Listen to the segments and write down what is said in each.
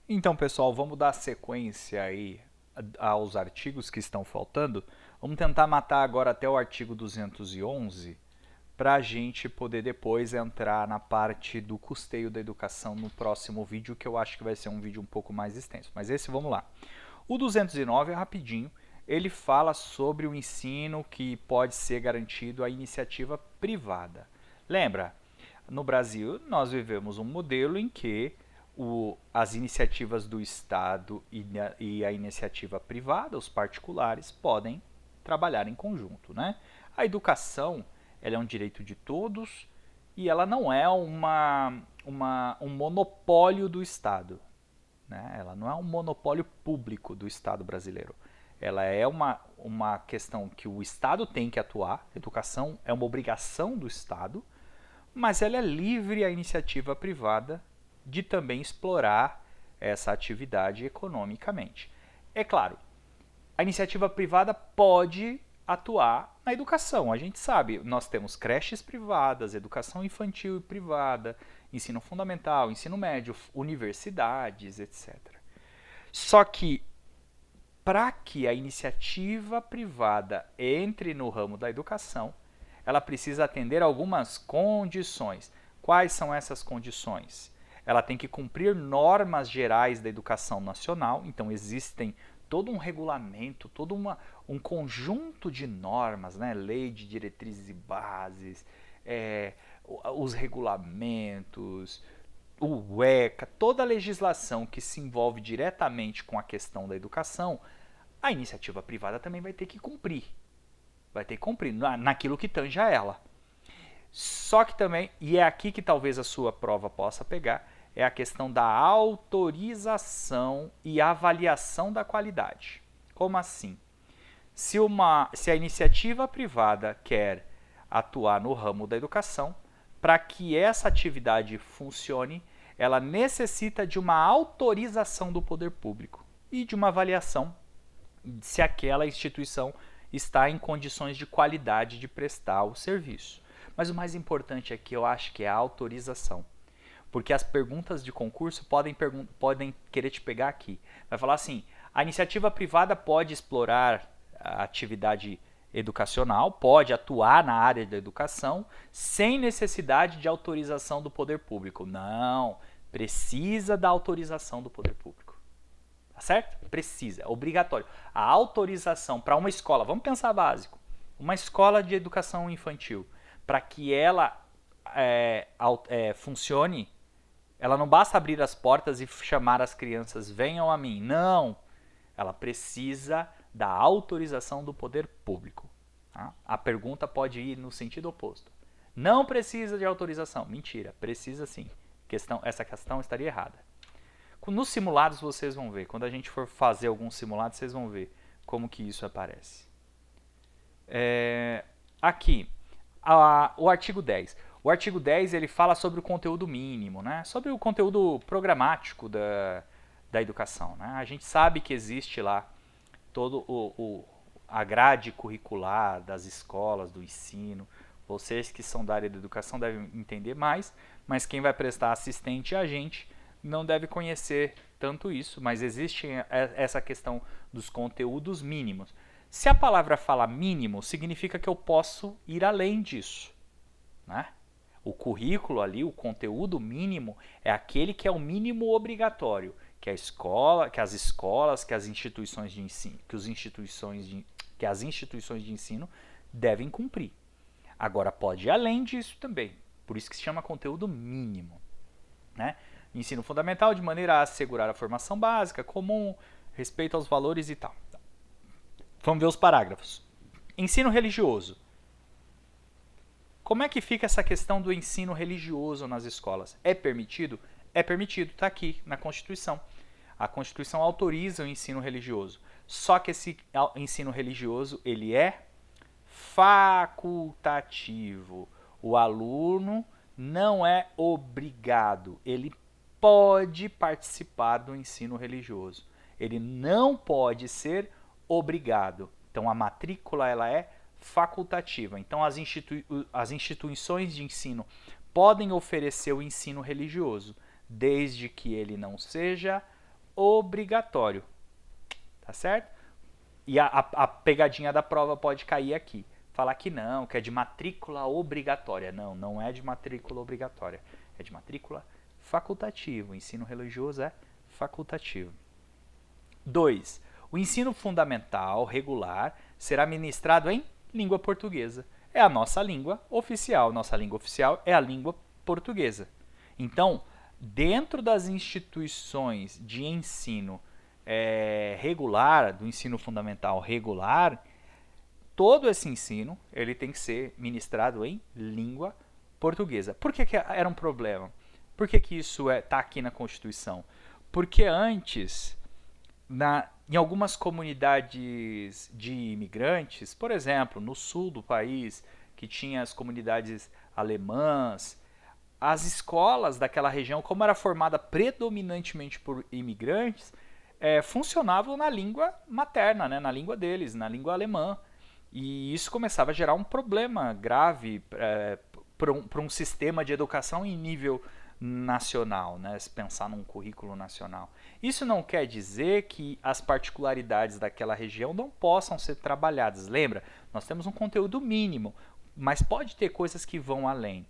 Então, pessoal, vamos dar sequência aí aos artigos que estão faltando. Vamos tentar matar agora até o artigo 211 para a gente poder depois entrar na parte do custeio da educação no próximo vídeo, que eu acho que vai ser um vídeo um pouco mais extenso. Mas esse, vamos lá. O 209 é rapidinho. Ele fala sobre o ensino que pode ser garantido à iniciativa privada. Lembra? No Brasil, nós vivemos um modelo em que as iniciativas do Estado e a iniciativa privada, os particulares, podem trabalhar em conjunto. Né? A educação ela é um direito de todos e ela não é um monopólio do Estado. Né? Ela não é um monopólio público do Estado brasileiro. Ela é uma questão que o Estado tem que atuar, a educação é uma obrigação do Estado, mas ela é livre à iniciativa privada de também explorar essa atividade economicamente. É claro, a iniciativa privada pode atuar na educação. A gente sabe, nós temos creches privadas, educação infantil privada, ensino fundamental, ensino médio, universidades, etc. Só que para que a iniciativa privada entre no ramo da educação, ela precisa atender algumas condições. Quais são essas condições? Ela tem que cumprir normas gerais da educação nacional, então existem todo um regulamento, um conjunto de normas, né? Lei de diretrizes e bases, os regulamentos, o ECA, toda a legislação que se envolve diretamente com a questão da educação, a iniciativa privada também vai ter que cumprir. Vai ter que cumprir naquilo que tange a ela. Só que também, e é aqui que talvez a sua prova possa pegar, é a questão da autorização e avaliação da qualidade. Como assim? Se a iniciativa privada quer atuar no ramo da educação, para que essa atividade funcione, ela necessita de uma autorização do poder público e de uma avaliação se aquela instituição está em condições de qualidade de prestar o serviço. Mas o mais importante aqui eu acho que é a autorização. Porque as perguntas de concurso podem querer te pegar aqui. Vai falar assim, a iniciativa privada pode explorar a atividade educacional, pode atuar na área da educação sem necessidade de autorização do poder público. Não, precisa da autorização do poder público. Tá certo? Precisa, é obrigatório. A autorização para uma escola, vamos pensar básico, uma escola de educação infantil, para que ela funcione, ela não basta abrir as portas e chamar as crianças, venham a mim. Não, ela precisa da autorização do poder público. Tá? A pergunta pode ir no sentido oposto. Não precisa de autorização. Mentira, precisa sim. Essa questão estaria errada. Nos simulados vocês vão ver. Quando a gente for fazer alguns simulados, vocês vão ver como que isso aparece. Aqui, o artigo 10. O artigo 10 ele fala sobre o conteúdo mínimo, né? Sobre o conteúdo programático da educação. Né? A gente sabe que existe lá todo a grade curricular das escolas, do ensino. Vocês que são da área da educação devem entender mais, mas quem vai prestar assistente a gente não deve conhecer tanto isso, mas existe essa questão dos conteúdos mínimos. Se a palavra fala mínimo, significa que eu posso ir além disso. Né? O currículo ali, o conteúdo mínimo, é aquele que é o mínimo obrigatório, que a escola, que as escolas, que as instituições de ensino, que as instituições de ensino devem cumprir. Agora pode ir além disso também, por isso que se chama conteúdo mínimo. Né? Ensino fundamental de maneira a assegurar a formação básica, comum, respeito aos valores e tal. Vamos ver os parágrafos. Ensino religioso. Como é que fica essa questão do ensino religioso nas escolas? É permitido? É permitido, está aqui na Constituição. A Constituição autoriza o ensino religioso. Só que esse ensino religioso ele é facultativo. O aluno não é obrigado, ele pode participar do ensino religioso. Ele não pode ser obrigado. Então a matrícula ela é facultativa. Então as instituições de ensino podem oferecer o ensino religioso, desde que ele não seja obrigatório, tá certo? E a pegadinha da prova pode cair aqui. Falar que não, que é de matrícula obrigatória. Não, não é de matrícula obrigatória. É de matrícula facultativa. O ensino religioso é facultativo. 2. O ensino fundamental regular será ministrado em língua portuguesa. É a nossa língua oficial. Nossa língua oficial é a língua portuguesa. Então, dentro das instituições de ensino regular, do ensino fundamental regular, todo esse ensino ele tem que ser ministrado em língua portuguesa. Por que era um problema? Por que isso está aqui na Constituição? Porque antes, em algumas comunidades de imigrantes, por exemplo, no sul do país, que tinha as comunidades alemãs, as escolas daquela região, como era formada predominantemente por imigrantes, funcionavam na língua materna, né, na língua deles, na língua alemã. E isso começava a gerar um problema grave para um sistema de educação em nível nacional, né? Se pensar num currículo nacional. Isso não quer dizer que as particularidades daquela região não possam ser trabalhadas. Lembra? Nós temos um conteúdo mínimo, mas pode ter coisas que vão além.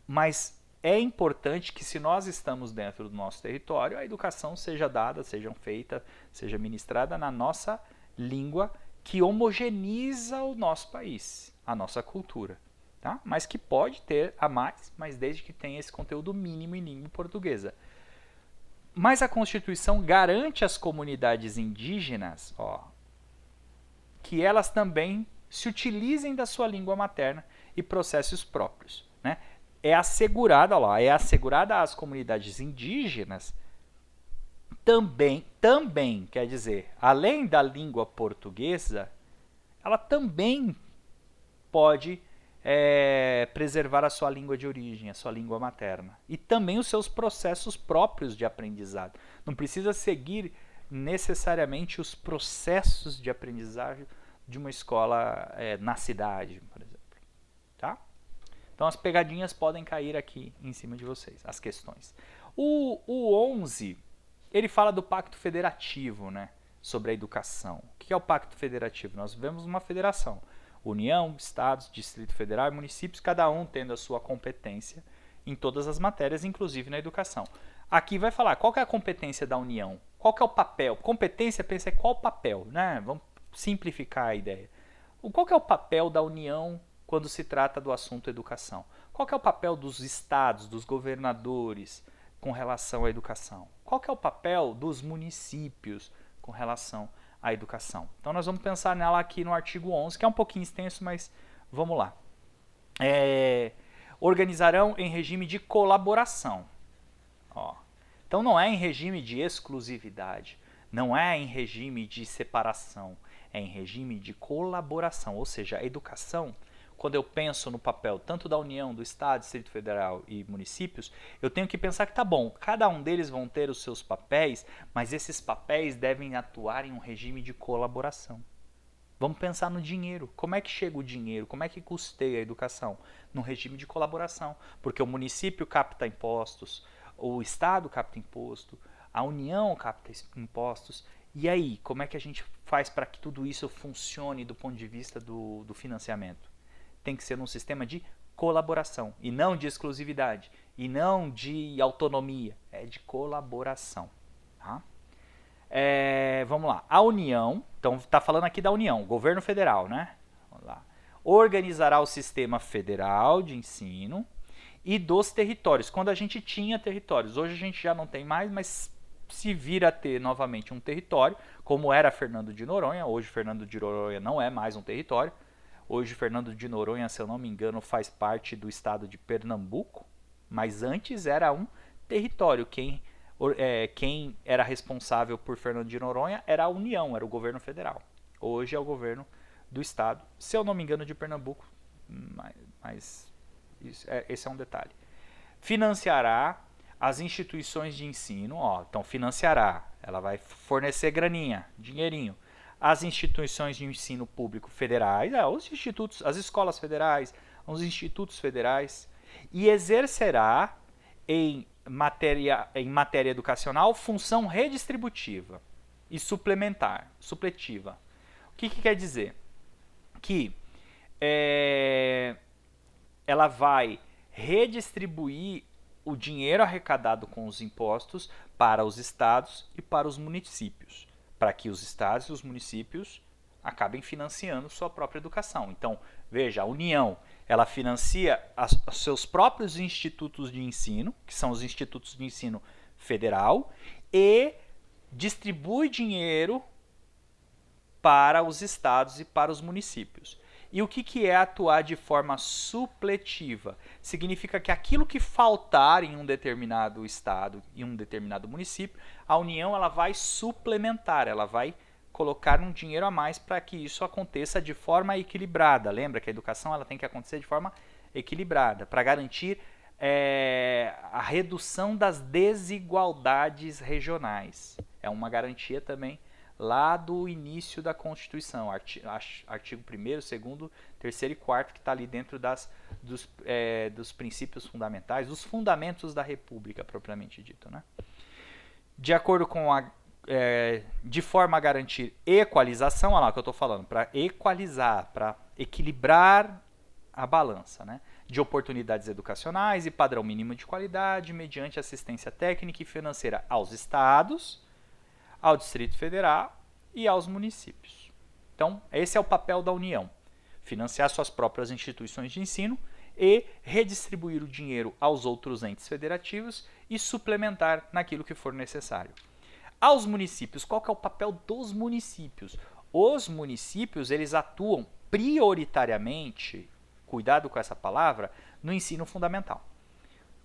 Mas é importante que, se nós estamos dentro do nosso território, a educação seja dada, seja feita, seja ministrada na nossa língua, que homogeneiza o nosso país, a nossa cultura. Tá? Mas que pode ter a mais, mas desde que tenha esse conteúdo mínimo em língua portuguesa. Mas a Constituição garante às comunidades indígenas que elas também se utilizem da sua língua materna e processos próprios. Né? É assegurada às comunidades indígenas também, quer dizer, além da língua portuguesa, ela também pode preservar a sua língua de origem, a sua língua materna. E também os seus processos próprios de aprendizado. Não precisa seguir necessariamente os processos de aprendizagem de uma escola na cidade, por exemplo. Tá? Então as pegadinhas podem cair aqui em cima de vocês, as questões. O 11, ele fala do Pacto Federativo, né, sobre a educação. O que é o Pacto Federativo? Nós vemos uma federação. União, Estados, Distrito Federal e municípios, cada um tendo a sua competência em todas as matérias, inclusive na educação. Aqui vai falar qual que é a competência da União, qual que é o papel. Competência, pensa qual o papel, né? Vamos simplificar a ideia. Qual que é o papel da União quando se trata do assunto educação? Qual que é o papel dos estados, dos governadores com relação à educação? Qual que é o papel dos municípios com relação à educação? Então nós vamos pensar nela aqui no artigo 11, que é um pouquinho extenso, mas vamos lá. Organizarão em regime de colaboração. Então não é em regime de exclusividade, não é em regime de separação, é em regime de colaboração, ou seja, a educação, quando eu penso no papel tanto da União, do Estado, Distrito Federal e municípios, eu tenho que pensar que tá bom, cada um deles vão ter os seus papéis, mas esses papéis devem atuar em um regime de colaboração. Vamos pensar no dinheiro. Como é que chega o dinheiro? Como é que custeia a educação? Num regime de colaboração, porque o município capta impostos, o Estado capta imposto, a União capta impostos. E aí, como é que a gente faz para que tudo isso funcione do ponto de vista do financiamento? Tem que ser num sistema de colaboração, e não de exclusividade, e não de autonomia, é de colaboração. Tá? Vamos lá, a União, então está falando aqui da União, governo federal, né? Vamos lá. Organizará o sistema federal de ensino e dos territórios, quando a gente tinha territórios, hoje a gente já não tem mais, mas se vir a ter novamente um território, como era Fernando de Noronha, hoje Fernando de Noronha não é mais um território. Hoje, Fernando de Noronha, se eu não me engano, faz parte do estado de Pernambuco, mas antes era um território. Quem era responsável por Fernando de Noronha era a União, era o governo federal. Hoje é o governo do estado, se eu não me engano, de Pernambuco, mas esse é um detalhe. Financiará as instituições de ensino, então financiará, ela vai fornecer graninha, dinheirinho, as instituições de ensino público federais, os institutos, as escolas federais, os institutos federais, e exercerá em em matéria educacional, função redistributiva e supletiva. O que quer dizer? Que ela vai redistribuir o dinheiro arrecadado com os impostos para os estados e para os municípios, para que os estados e os municípios acabem financiando sua própria educação. Então, veja, a União, ela financia os seus próprios institutos de ensino, que são os institutos de ensino federal, e distribui dinheiro para os estados e para os municípios. E o que é atuar de forma supletiva? Significa que aquilo que faltar em um determinado estado e um determinado município, a União ela vai suplementar, ela vai colocar um dinheiro a mais para que isso aconteça de forma equilibrada. Lembra que a educação ela tem que acontecer de forma equilibrada, para garantir a redução das desigualdades regionais. É uma garantia também lá do início da Constituição, artigo 1º, 2º, 3º e 4º, que está ali dentro dos princípios fundamentais, dos fundamentos da República, propriamente dito. Né? De acordo com de forma a garantir equalização, olha lá o que eu estou falando, para equalizar, para equilibrar a balança, né? De oportunidades educacionais e padrão mínimo de qualidade, mediante assistência técnica e financeira aos estados, ao Distrito Federal e aos municípios. Então, esse é o papel da União: financiar suas próprias instituições de ensino e redistribuir o dinheiro aos outros entes federativos e suplementar naquilo que for necessário. Aos municípios, qual que é o papel dos municípios? Os municípios, eles atuam prioritariamente, cuidado com essa palavra, no ensino fundamental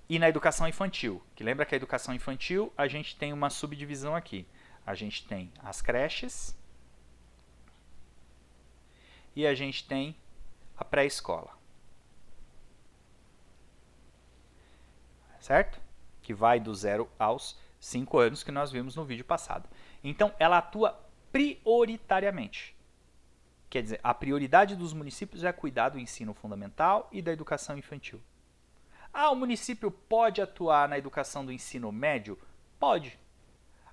e na educação infantil. Que lembra que a educação infantil, a gente tem uma subdivisão aqui. A gente tem as creches e a gente tem a pré-escola. Certo? Que vai do 0 aos 5 anos, que nós vimos no vídeo passado. Então, ela atua prioritariamente. Quer dizer, a prioridade dos municípios é cuidar do ensino fundamental e da educação infantil. O município pode atuar na educação do ensino médio? Pode.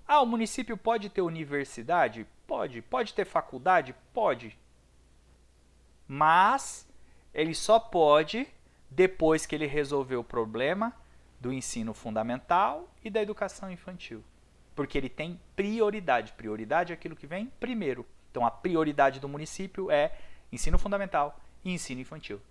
O município pode ter universidade? Pode. Pode ter faculdade? Pode. Mas ele só pode depois que ele resolver o problema do ensino fundamental e da educação infantil. Porque ele tem prioridade. Prioridade é aquilo que vem primeiro. Então, a prioridade do município é ensino fundamental e ensino infantil.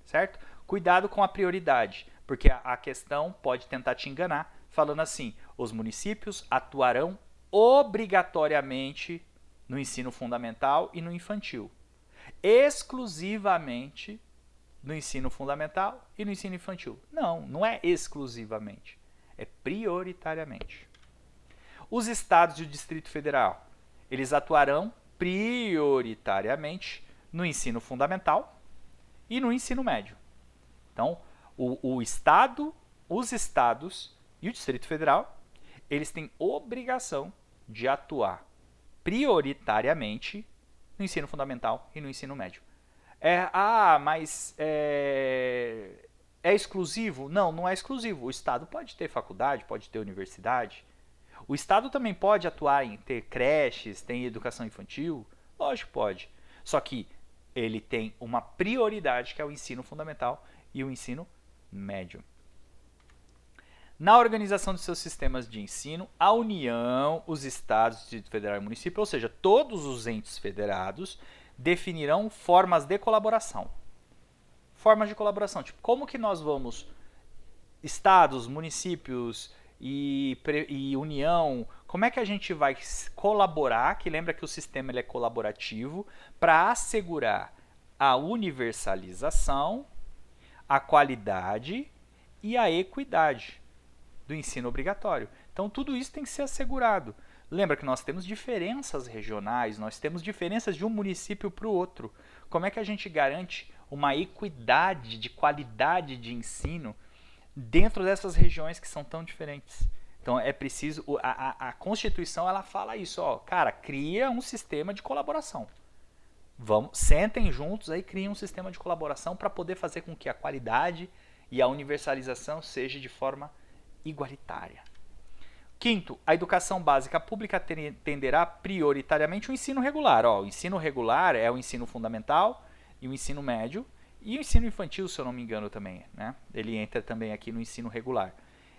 Certo? Cuidado com a prioridade, porque a questão pode tentar te enganar, falando assim: os municípios atuarão obrigatoriamente no ensino fundamental e no infantil. Exclusivamente no ensino fundamental e no ensino infantil. Não, não é exclusivamente. É prioritariamente. Os estados e o Distrito Federal, eles atuarão prioritariamente no ensino fundamental e no ensino médio. Então, os estados e o Distrito Federal, eles têm obrigação de atuar prioritariamente no ensino fundamental e no ensino médio. Mas é exclusivo? Não, não é exclusivo. O estado pode ter faculdade, pode ter universidade. O estado também pode atuar em ter creches, tem educação infantil. Lógico, pode. Só que ele tem uma prioridade, que é o ensino fundamental e o ensino médio. Na organização de seus sistemas de ensino, a União, os estados, Distrito Federal e município, ou seja, todos os entes federados, definirão formas de colaboração. Formas de colaboração, tipo, como que nós vamos, estados, municípios e União, como é que a gente vai colaborar, que lembra que o sistema ele é colaborativo, para assegurar a universalização, a qualidade e a equidade do ensino obrigatório. Então, tudo isso tem que ser assegurado. Lembra que nós temos diferenças regionais, nós temos diferenças de um município para o outro. Como é que a gente garante uma equidade de qualidade de ensino dentro dessas regiões que são tão diferentes? Então, é preciso... A Constituição, ela fala isso, cara, cria um sistema de colaboração. Sentem juntos aí, criem um sistema de colaboração para poder fazer com que a qualidade e a universalização seja de forma igualitária. Quinto, a educação básica pública atenderá prioritariamente o ensino regular. Ó, o ensino regular é o ensino fundamental e o ensino médio e o ensino infantil, se eu não me engano também, né? Ele entra também aqui no ensino regular.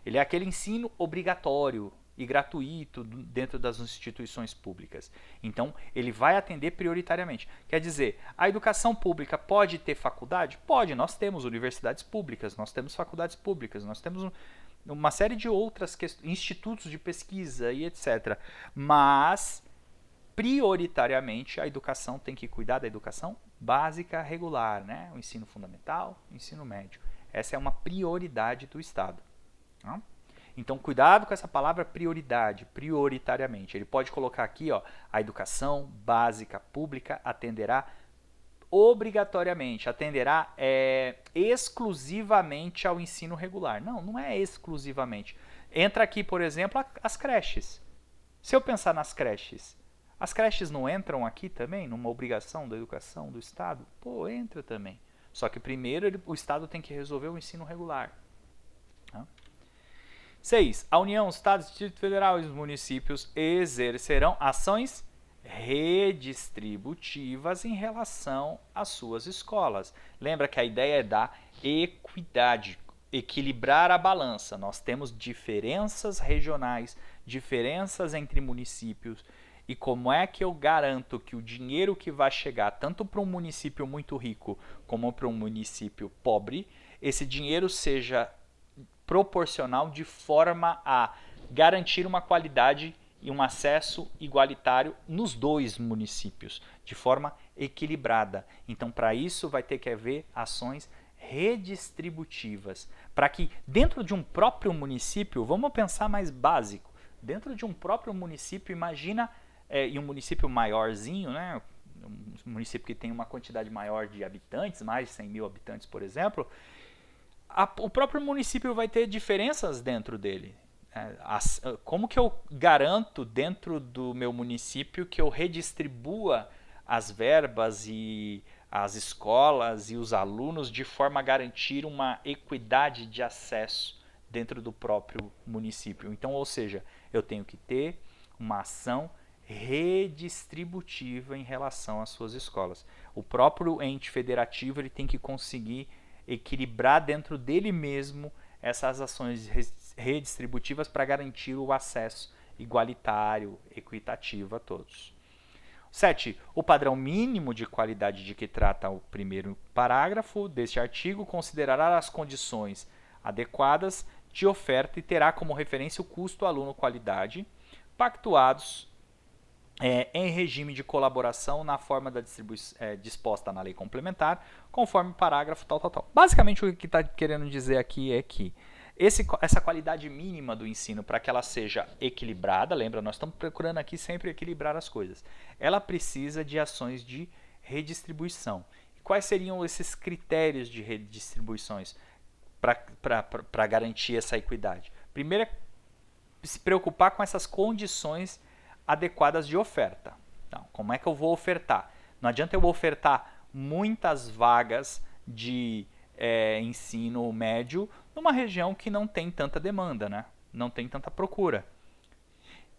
Ele é aquele ensino obrigatório e gratuito dentro das instituições públicas. Então, ele vai atender prioritariamente. Quer dizer, a educação pública pode ter faculdade? Pode, nós temos universidades públicas, nós temos faculdades públicas, nós temos uma série de outras institutos de pesquisa e etc. Mas, prioritariamente, a educação tem que cuidar da educação básica regular, né? O ensino fundamental, o ensino médio. Essa é uma prioridade do Estado. Tá? Então, cuidado com essa palavra prioridade, prioritariamente. Ele pode colocar aqui, ó, a educação básica pública atenderá obrigatoriamente, atenderá exclusivamente ao ensino regular. Não, não é exclusivamente. Entra aqui, por exemplo, as creches. Se eu pensar nas creches, as creches não entram aqui também, numa obrigação da educação do Estado? Pô, entra também. Só que primeiro o Estado tem que resolver o ensino regular. 6. A União, os Estados, Distrito Federal e os municípios exercerão ações redistributivas em relação às suas escolas. Lembra que a ideia é da equidade, equilibrar a balança. Nós temos diferenças regionais, diferenças entre municípios. E como é que eu garanto que o dinheiro que vai chegar tanto para um município muito rico como para um município pobre, esse dinheiro seja proporcional de forma a garantir uma qualidade e um acesso igualitário nos dois municípios, de forma equilibrada. Então, para isso, vai ter que haver ações redistributivas, para que dentro de um próprio município, vamos pensar mais básico, dentro de um próprio município, imagina, e um município maiorzinho, né, um município que tem uma quantidade maior de habitantes, mais de 100 mil habitantes, por exemplo, o próprio município vai ter diferenças dentro dele. Como que eu garanto dentro do meu município que eu redistribua as verbas e as escolas e os alunos de forma a garantir uma equidade de acesso dentro do próprio município? Então, ou seja, eu tenho que ter uma ação redistributiva em relação às suas escolas. O próprio ente federativo ele tem que conseguir equilibrar dentro dele mesmo essas ações redistributivas para garantir o acesso igualitário, equitativo a todos. 7. O padrão mínimo de qualidade de que trata o primeiro parágrafo deste artigo considerará as condições adequadas de oferta e terá como referência o custo aluno-qualidade, pactuados em regime de colaboração na forma da disposta na lei complementar, conforme o parágrafo tal. Basicamente, o que está querendo dizer aqui é que essa qualidade mínima do ensino, para que ela seja equilibrada, lembra, nós estamos procurando aqui sempre equilibrar as coisas, ela precisa de ações de redistribuição. E quais seriam esses critérios de redistribuições para garantir essa equidade? Primeiro é se preocupar com essas condições adequadas de oferta. Então, como é que eu vou ofertar? Não adianta eu ofertar muitas vagas de ensino médio numa região que não tem tanta demanda, né? Não tem tanta procura.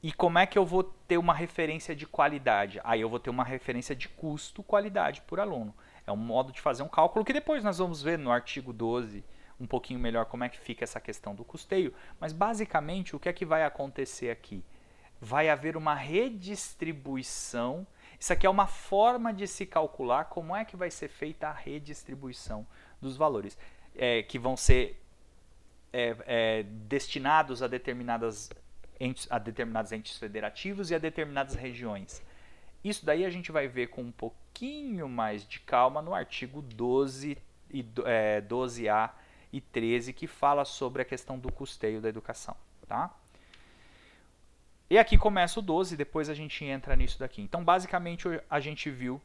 E como é que eu vou ter uma referência de qualidade? Aí eu vou ter uma referência de custo-qualidade por aluno. É um modo de fazer um cálculo que depois nós vamos ver no artigo 12 um pouquinho melhor como é que fica essa questão do custeio. Mas basicamente o que é que vai acontecer aqui? Vai haver uma redistribuição. Isso aqui é uma forma de se calcular como é que vai ser feita a redistribuição dos valores, que vão ser destinados a determinados entes federativos e a determinadas regiões. Isso daí a gente vai ver com um pouquinho mais de calma no artigo 12A e 13, que fala sobre a questão do custeio da educação. Tá? E aqui começa o 12, depois a gente entra nisso daqui. Então, basicamente, a gente viu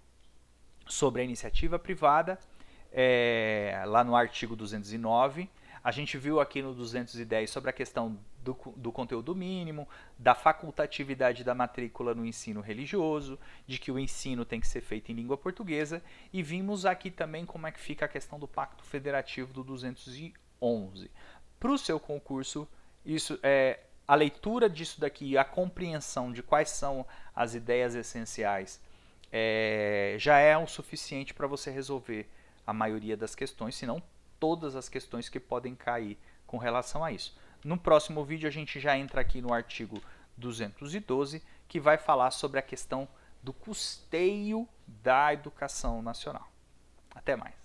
sobre a iniciativa privada, lá no artigo 209. A gente viu aqui no 210 sobre a questão do conteúdo mínimo, da facultatividade da matrícula no ensino religioso, de que o ensino tem que ser feito em língua portuguesa, e vimos aqui também como é que fica a questão do Pacto Federativo do 211. Para o seu concurso, isso a leitura disso daqui, a compreensão de quais são as ideias essenciais, já é o suficiente para você resolver a maioria das questões, se não todas as questões que podem cair com relação a isso. No próximo vídeo a gente já entra aqui no artigo 212, que vai falar sobre a questão do custeio da educação nacional. Até mais.